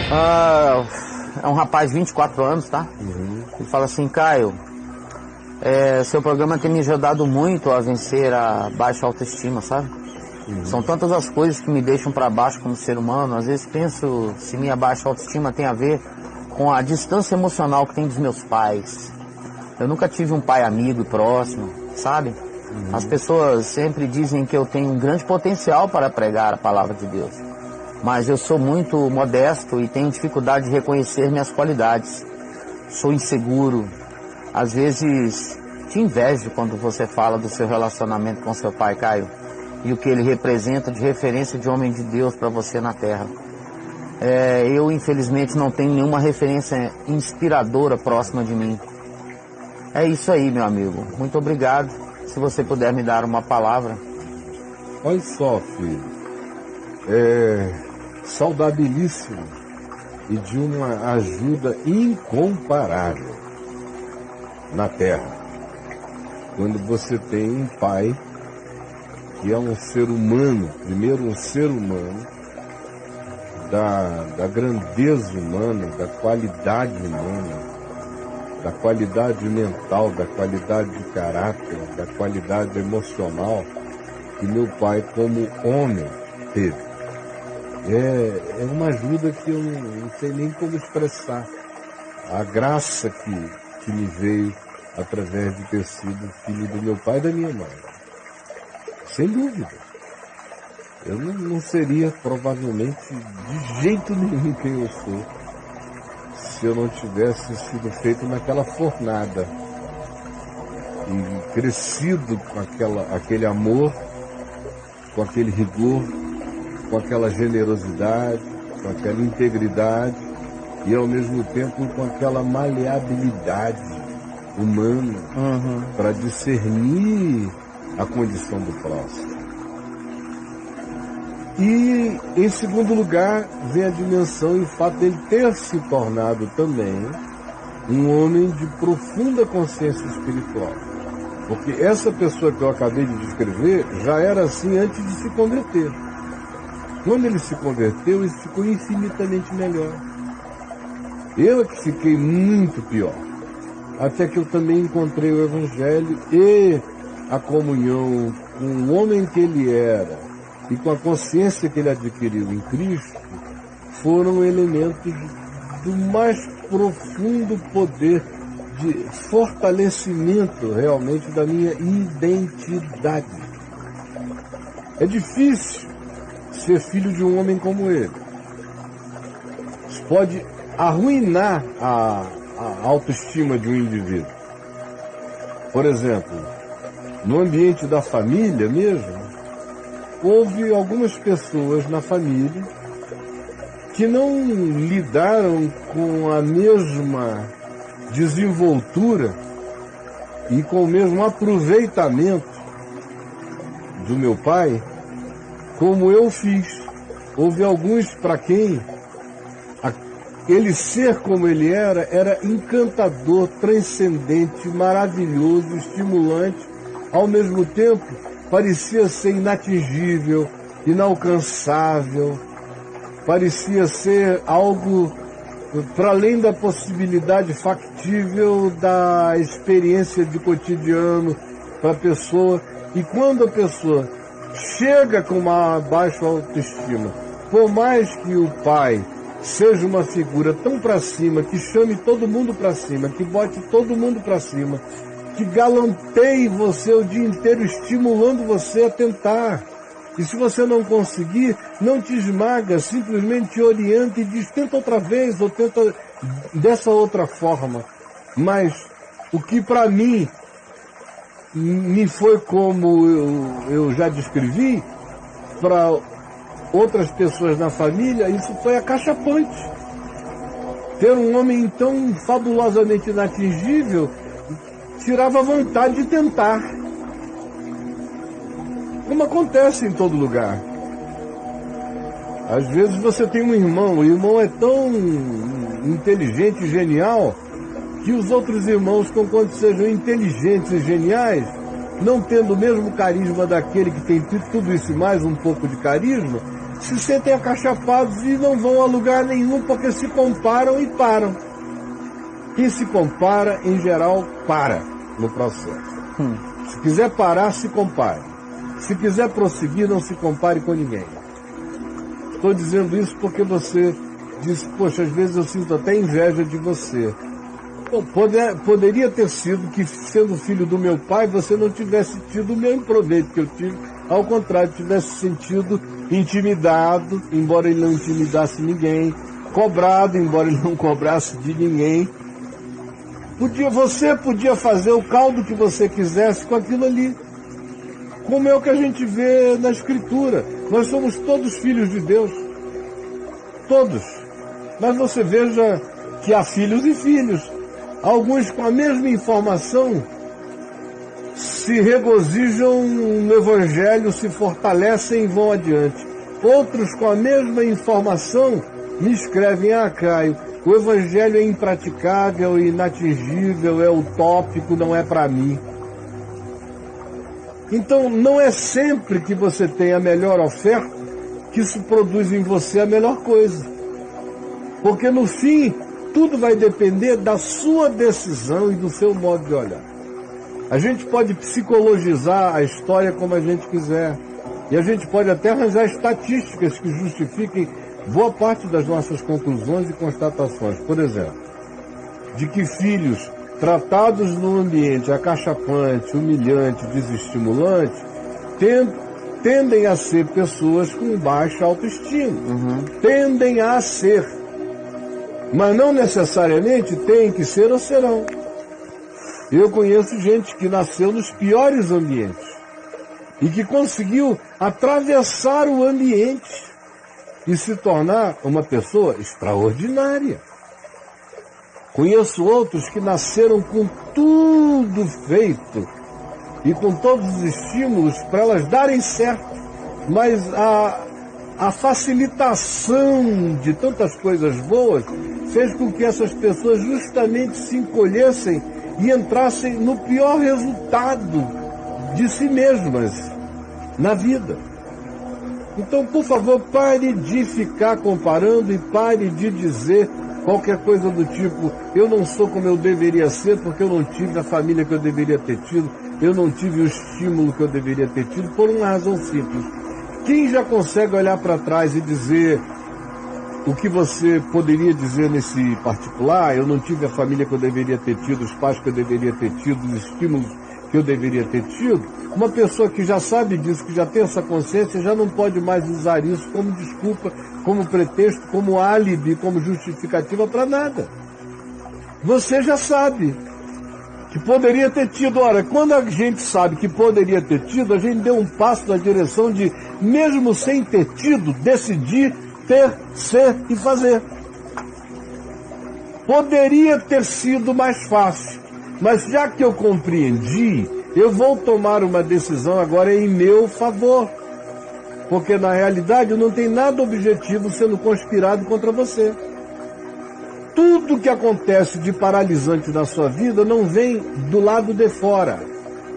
É um rapaz de 24 anos, tá? Ele fala assim: Caio, seu programa tem me ajudado muito a vencer a baixa autoestima, sabe? São tantas as coisas que me deixam para baixo como ser humano. Às vezes penso se minha baixa autoestima tem a ver com a distância emocional que tenho dos meus pais. Eu nunca tive um pai amigo e próximo, sabe? As pessoas sempre dizem que eu tenho um grande potencial para pregar a palavra de Deus. Mas eu sou muito modesto e tenho dificuldade de reconhecer minhas qualidades. Sou inseguro. Às vezes te invejo quando você fala do seu relacionamento com seu pai, Caio, e o que ele representa de referência de homem de Deus para você na terra. Eu, infelizmente, não tenho nenhuma referência inspiradora próxima de mim. É isso aí, meu amigo. Muito obrigado. Se você puder me dar uma palavra. Olha só, filho. Saudabilíssimo e de uma ajuda incomparável na terra. Quando você tem um pai que é um ser humano, primeiro um ser humano, da grandeza humana, da qualidade humana, da qualidade mental, da qualidade de caráter, da qualidade emocional que meu pai, como homem, teve. É uma ajuda que eu não sei nem como expressar. A graça que me veio através de ter sido filho do meu pai e da minha mãe. Sem dúvida. Eu não seria, provavelmente, de jeito nenhum quem eu sou, se eu não tivesse sido feito naquela fornada e crescido com aquele amor, com aquele rigor, com aquela generosidade, com aquela integridade e, ao mesmo tempo, com aquela maleabilidade humana para discernir a condição do próximo. E, em segundo lugar, vem a dimensão e o fato dele ter se tornado também um homem de profunda consciência espiritual. Porque essa pessoa que eu acabei de descrever já era assim antes de se converter. Quando ele se converteu, ele ficou infinitamente melhor. Eu é que fiquei muito pior. Até que eu também encontrei o Evangelho e a comunhão com o homem que ele era e com a consciência que ele adquiriu em Cristo foram elementos do mais profundo poder de fortalecimento realmente da minha identidade. É difícil ser filho de um homem como ele. Isso pode arruinar a autoestima de um indivíduo. Por exemplo, no ambiente da família mesmo, houve algumas pessoas na família que não lidaram com a mesma desenvoltura e com o mesmo aproveitamento do meu pai como eu fiz. Houve alguns para quem ele ser como ele era encantador, transcendente, maravilhoso, estimulante, ao mesmo tempo parecia ser inatingível, inalcançável, parecia ser algo para além da possibilidade factível da experiência de cotidiano para a pessoa. E quando a pessoa chega com uma baixa autoestima, por mais que o pai seja uma figura tão para cima, que chame todo mundo para cima, que bote todo mundo para cima, que galanteie você o dia inteiro, estimulando você a tentar. E se você não conseguir, não te esmaga, simplesmente te orienta e diz, tenta outra vez, ou tenta dessa outra forma. Mas o que para mim me foi como eu já descrevi, para outras pessoas na família, isso foi acachapante. Ter um homem tão fabulosamente inatingível tirava a vontade de tentar. Como acontece em todo lugar. Às vezes você tem um irmão, o irmão é tão inteligente e genial que os outros irmãos, conquanto sejam inteligentes e geniais, não tendo o mesmo carisma daquele que tem tudo isso e mais um pouco de carisma, se sentem acachapados e não vão a lugar nenhum porque se comparam e param. Quem se compara, em geral, para no processo. Se quiser parar, se compare. Se quiser prosseguir, não se compare com ninguém. Estou dizendo isso porque você disse, poxa, às vezes eu sinto até inveja de você. Bom, poderia ter sido que, sendo filho do meu pai, você não tivesse tido o mesmo proveito que eu tive. Ao contrário, tivesse sentido intimidado, embora ele não intimidasse ninguém, cobrado, embora ele não cobrasse de ninguém. Você podia fazer o caldo que você quisesse com aquilo ali. Como é o que a gente vê na Escritura. Nós somos todos filhos de Deus. Todos. Mas você veja que há filhos e filhos. Alguns com a mesma informação se regozijam no Evangelho, se fortalecem e vão adiante. Outros com a mesma informação me escrevem, Caio, o Evangelho é impraticável, inatingível, é utópico, não é para mim. Então, não é sempre que você tem a melhor oferta que isso produz em você a melhor coisa. Porque, no fim, tudo vai depender da sua decisão e do seu modo de olhar. A gente pode psicologizar a história como a gente quiser. E a gente pode até arranjar estatísticas que justifiquem boa parte das nossas conclusões e constatações. Por exemplo, de que filhos tratados num ambiente acachapante, humilhante, desestimulante, tendem a ser pessoas com baixa autoestima. Tendem a ser. Mas não necessariamente têm que ser ou serão. Eu conheço gente que nasceu nos piores ambientes e que conseguiu atravessar o ambiente e se tornar uma pessoa extraordinária. Conheço outros que nasceram com tudo feito e com todos os estímulos para elas darem certo, mas a facilitação de tantas coisas boas fez com que essas pessoas justamente se encolhessem e entrassem no pior resultado de si mesmas na vida. Então, por favor, pare de ficar comparando e pare de dizer qualquer coisa do tipo, eu não sou como eu deveria ser porque eu não tive a família que eu deveria ter tido, eu não tive o estímulo que eu deveria ter tido, por uma razão simples. Quem já consegue olhar para trás e dizer o que você poderia dizer nesse particular, eu não tive a família que eu deveria ter tido, os pais que eu deveria ter tido, os estímulos que eu deveria ter tido, uma pessoa que já sabe disso, que já tem essa consciência, já não pode mais usar isso como desculpa, como pretexto, como álibi, como justificativa para nada. Você já sabe que poderia ter tido. Ora, quando a gente sabe que poderia ter tido, a gente deu um passo na direção de, mesmo sem ter tido, decidir, ter, ser e fazer. Poderia ter sido mais fácil, mas já que eu compreendi, eu vou tomar uma decisão agora em meu favor. Porque na realidade não tem nada objetivo sendo conspirado contra você. Tudo que acontece de paralisante na sua vida não vem do lado de fora.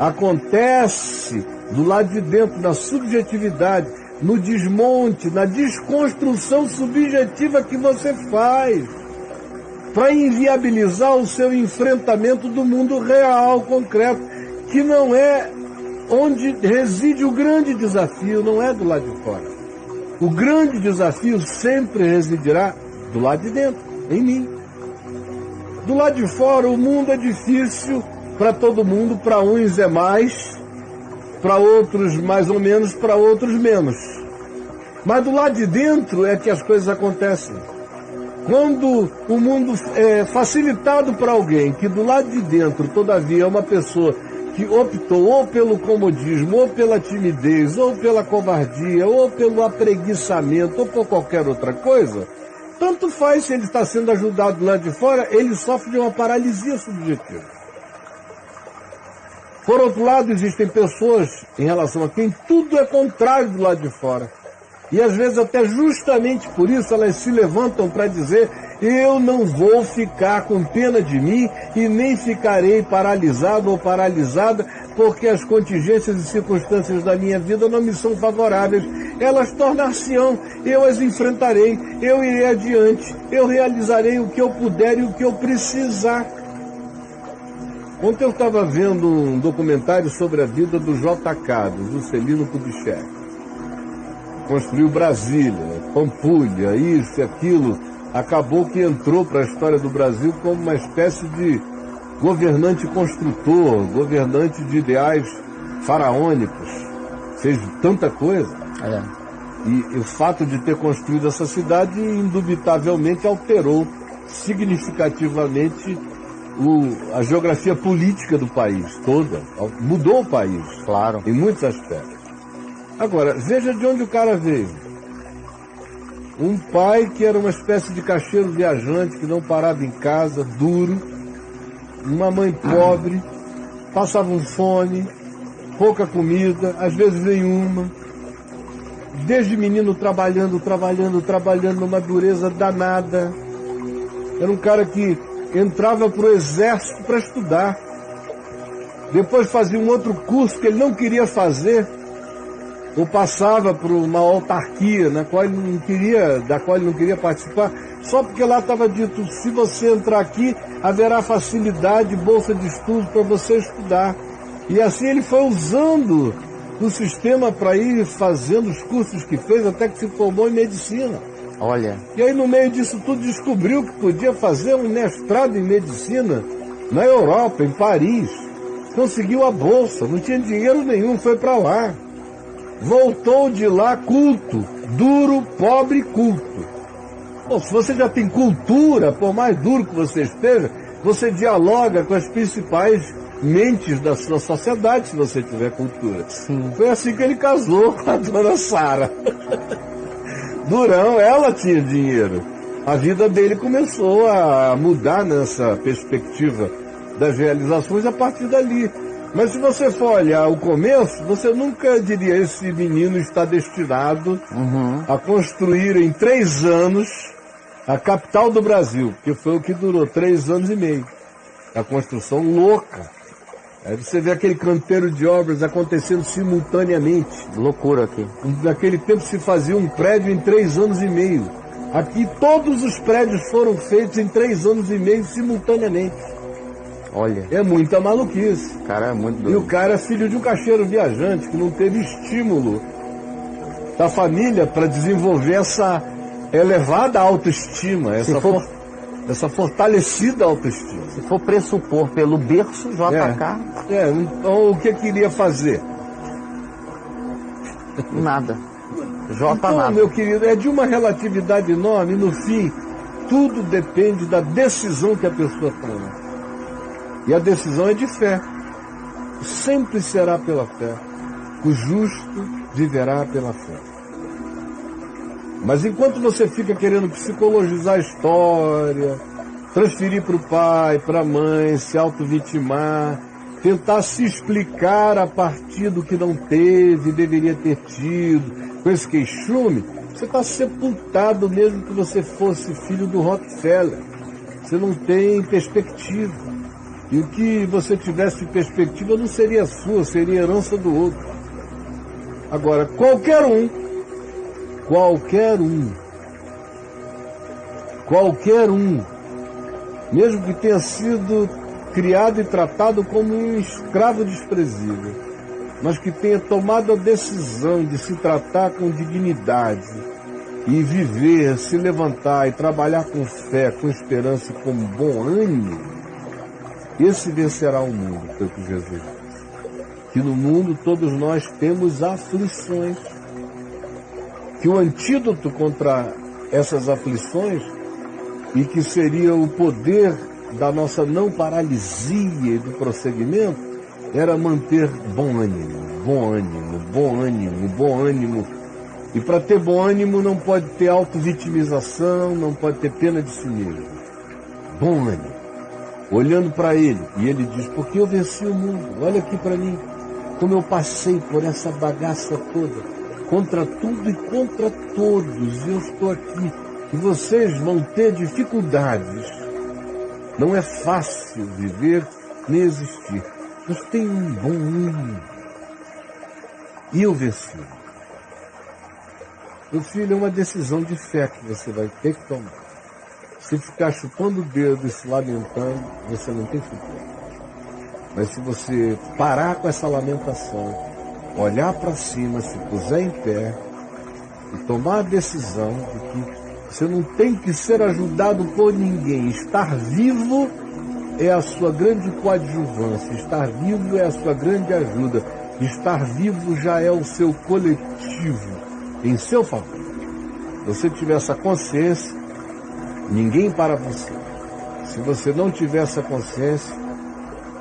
Acontece do lado de dentro, na subjetividade, no desmonte, na desconstrução subjetiva que você faz para inviabilizar o seu enfrentamento do mundo real, concreto, que não é onde reside o grande desafio, não é do lado de fora. O grande desafio sempre residirá do lado de dentro, em mim. Do lado de fora, o mundo é difícil para todo mundo, para uns é mais, para outros mais ou menos, para outros menos. Mas do lado de dentro é que as coisas acontecem. Quando o mundo é facilitado para alguém, que do lado de dentro, todavia, é uma pessoa que optou ou pelo comodismo, ou pela timidez, ou pela covardia, ou pelo apreguiçamento, ou por qualquer outra coisa, tanto faz se ele está sendo ajudado lá de fora, ele sofre de uma paralisia subjetiva. Por outro lado, existem pessoas em relação a quem tudo é contrário do lado de fora. E às vezes até justamente por isso elas se levantam para dizer: eu não vou ficar com pena de mim e nem ficarei paralisado ou paralisada porque as contingências e circunstâncias da minha vida não me são favoráveis. elas tornar-se-ão, eu as enfrentarei, eu irei adiante, eu realizarei o que eu puder e o que eu precisar. Ontem eu estava vendo um documentário sobre a vida do JK, do Juscelino Kubitschek. Construiu Brasília, Pampulha, isso e aquilo. Acabou que entrou para a história do Brasil como uma espécie de governante construtor, governante de ideais faraônicos. Fez tanta coisa. E o fato de ter construído essa cidade, indubitavelmente, alterou significativamente a geografia política do país toda. Mudou o país, Claro. em muitos aspectos. Agora, veja de onde o cara veio. Um pai que era uma espécie de caixeiro viajante, que não parava em casa, duro. Uma mãe pobre, passavam fome, pouca comida, às vezes nenhuma. Desde menino trabalhando numa dureza danada. Era um cara que entrava para o exército para estudar. Depois fazia um outro curso que ele não queria fazer, ou passava por uma autarquia da qual ele não queria participar, só porque lá estava dito, se você entrar aqui, haverá facilidade, bolsa de estudo para você estudar. E assim ele foi usando o sistema para ir fazendo os cursos que fez, até que se formou em medicina. Olha. E aí no meio disso tudo descobriu que podia fazer um mestrado em medicina na Europa, em Paris. Conseguiu a bolsa, não tinha dinheiro nenhum, foi para lá. Voltou de lá culto, duro, pobre, culto. Bom, se você já tem cultura, por mais duro que você esteja, você dialoga com as principais mentes da sua sociedade, se você tiver cultura. Sim. Foi assim que ele casou com a dona Sara. Durão, ela tinha dinheiro. A vida dele começou a mudar nessa perspectiva das realizações a partir dali. Mas se você for olhar o começo, você nunca diria, esse menino está destinado a construir em 3 anos a capital do Brasil, que foi o que durou 3 anos e meio. A construção louca. Aí você vê aquele canteiro de obras acontecendo simultaneamente. Loucura aqui. Naquele tempo se fazia um prédio em 3 anos e meio. Aqui todos os prédios foram feitos em 3 anos e meio simultaneamente. Olha. É muita maluquice. O cara é muito E doido. o cara é filho de um caixeiro viajante que não teve estímulo da família para desenvolver essa elevada autoestima, essa fortalecida autoestima. Se for pressupor pelo berço, JK, Então o que queria fazer? nada. J Então, nada. meu querido, é de uma relatividade enorme. No fim, tudo depende da decisão que a pessoa toma. E a decisão é de fé. Sempre será pela fé. O justo viverá pela fé. Mas enquanto você fica querendo psicologizar a história, transferir para o pai, para a mãe, se auto-vitimar, tentar se explicar a partir do que não teve, deveria ter tido, com esse queixume, você está sepultado mesmo que você fosse filho do Rockefeller. Você não tem perspectiva. E o que você tivesse de perspectiva não seria sua, seria herança do outro. Agora, qualquer um, mesmo que tenha sido criado e tratado como um escravo desprezível, mas que tenha tomado a decisão de se tratar com dignidade e viver, se levantar e trabalhar com fé, com esperança e com bom ânimo, esse vencerá o mundo, foi o que Jesus disse. Que no mundo todos nós temos aflições. Que o antídoto contra essas aflições, e que seria o poder da nossa não paralisia e do prosseguimento, era manter bom ânimo, bom ânimo, bom ânimo, bom ânimo. E para ter bom ânimo não pode ter auto-vitimização, não pode ter pena de si mesmo. Bom ânimo. Olhando para ele, e ele diz, porque eu venci o mundo, olha aqui para mim, como eu passei por essa bagaça toda, contra tudo e contra todos, e eu estou aqui, e vocês vão ter dificuldades. Não é fácil viver nem existir, mas tem um bom ânimo. E eu venci. Meu filho, é uma decisão de fé que você vai ter que tomar. Se ficar chupando o dedo e se lamentando, você não tem futuro. Mas se você parar com essa lamentação, olhar para cima, se puser em pé e tomar a decisão de que você não tem que ser ajudado por ninguém. Estar vivo é a sua grande coadjuvância. Estar vivo é a sua grande ajuda. Estar vivo já é o seu coletivo em seu favor. Se você tiver essa consciência, ninguém para você. Se você não tiver essa consciência,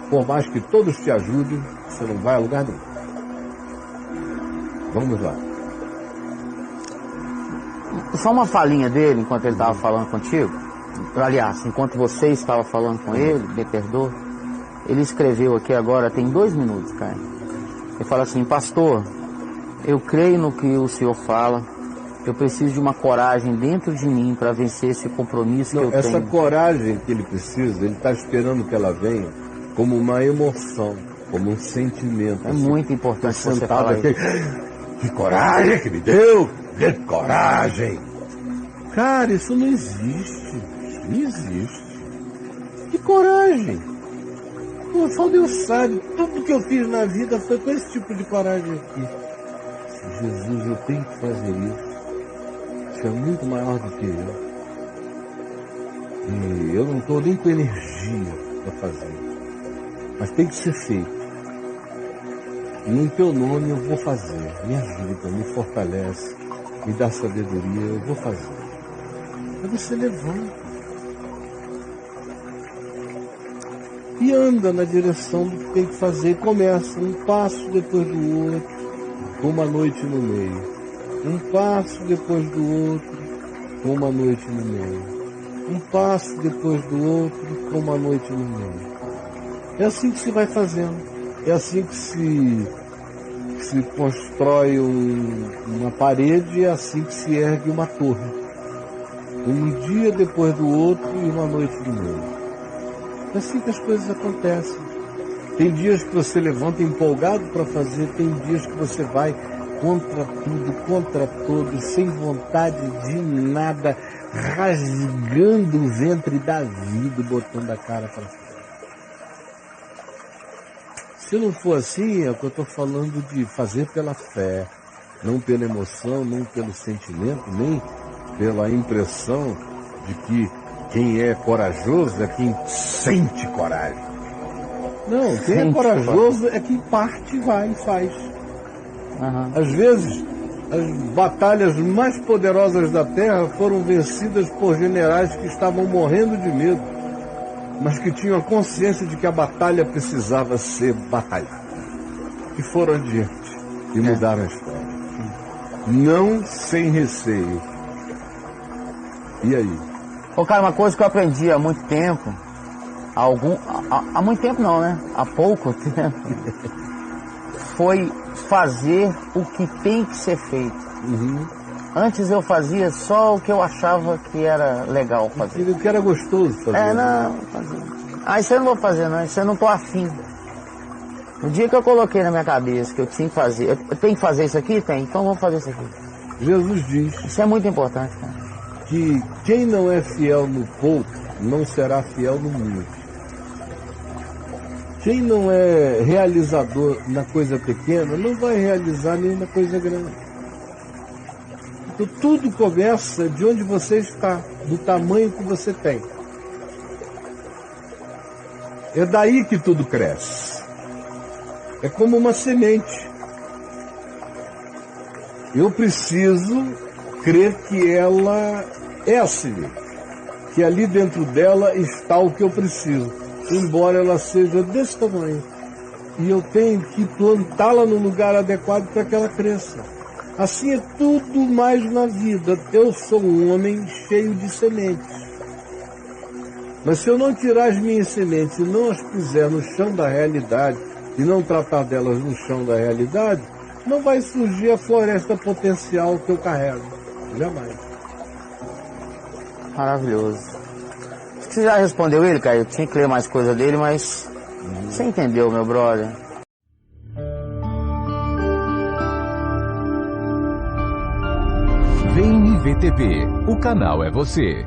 por mais que todos te ajudem, você não vai a lugar nenhum. Vamos lá. Só uma falinha dele, enquanto ele estava falando contigo. Aliás, enquanto você estava falando com ele, me perdoa. Ele escreveu aqui agora, tem 2 minutos, cara. Ele fala assim: pastor, eu creio no que o senhor fala. Eu preciso de uma coragem dentro de mim para vencer esse compromisso que eu tenho. Essa coragem que ele precisa, ele está esperando que ela venha como uma emoção, como um sentimento. É assim, muito importante você falar aqui. Que coragem que me deu! Que coragem! Cara, isso não existe. Não existe. Que coragem! Só Deus sabe. Tudo que eu fiz na vida foi com esse tipo de coragem aqui. Jesus, eu tenho que fazer isso. Isso é muito maior do que eu. E eu não estou nem com energia para fazer. Mas tem que ser feito. E em teu nome eu vou fazer. Me ajuda, me fortalece, me dá sabedoria, eu vou fazer. Aí você levanta. E anda na direção do que tem que fazer. E começa um passo depois do outro, com uma noite no meio. Um passo depois do outro, com uma noite no meio. Um passo depois do outro, com uma noite no meio. É assim que se vai fazendo. É assim que se constrói uma parede, é assim que se ergue uma torre. Um dia depois do outro e uma noite no meio. É assim que as coisas acontecem. Tem dias que você levanta empolgado para fazer, tem dias que você vai contra tudo, contra todos, sem vontade de nada, rasgando o ventre da vida, botando a cara para fora. Se não for assim, é o que eu estou falando de fazer pela fé, não pela emoção, não pelo sentimento, nem pela impressão de que quem é corajoso é quem sente coragem. Não, quem é corajoso é quem parte, vai e faz. Uhum. Às vezes, as batalhas mais poderosas da Terra foram vencidas por generais que estavam morrendo de medo, mas que tinham a consciência de que a batalha precisava ser batalhada. E foram adiante e mudaram a história. Não sem receio. E aí? Ô, cara, uma coisa que eu aprendi há muito tempo, há muito tempo não, né? Há pouco tempo, foi fazer o que tem que ser feito. Uhum. Antes eu fazia só o que eu achava que era legal fazer. O que era gostoso fazer. Não, fazer. Isso eu não vou fazer, não. Isso eu não tô afim. O dia que eu coloquei na minha cabeça que eu tinha que fazer, eu tenho que fazer isso aqui? Tem, então vamos fazer isso aqui. Jesus diz Isso é muito importante, cara. Que quem não é fiel no pouco, não será fiel no muito. Quem não é realizador na coisa pequena, não vai realizar nem na coisa grande. Então tudo começa de onde você está, do tamanho que você tem. É daí que tudo cresce. É como uma semente. Eu preciso crer que ela é a semente, que ali dentro dela está o que eu preciso, embora ela seja desse tamanho. E eu tenho que plantá-la no lugar adequado para que ela cresça. Assim é tudo mais na vida. Eu sou um homem cheio de sementes. Mas se eu não tirar as minhas sementes e não as puser no chão da realidade, e não tratar delas no chão da realidade, não vai surgir a floresta potencial que eu carrego. Jamais. Maravilhoso. Acho que você já respondeu ele, cara. Eu tinha que ler mais coisa dele, mas você entendeu, meu brother. TV, o canal é você.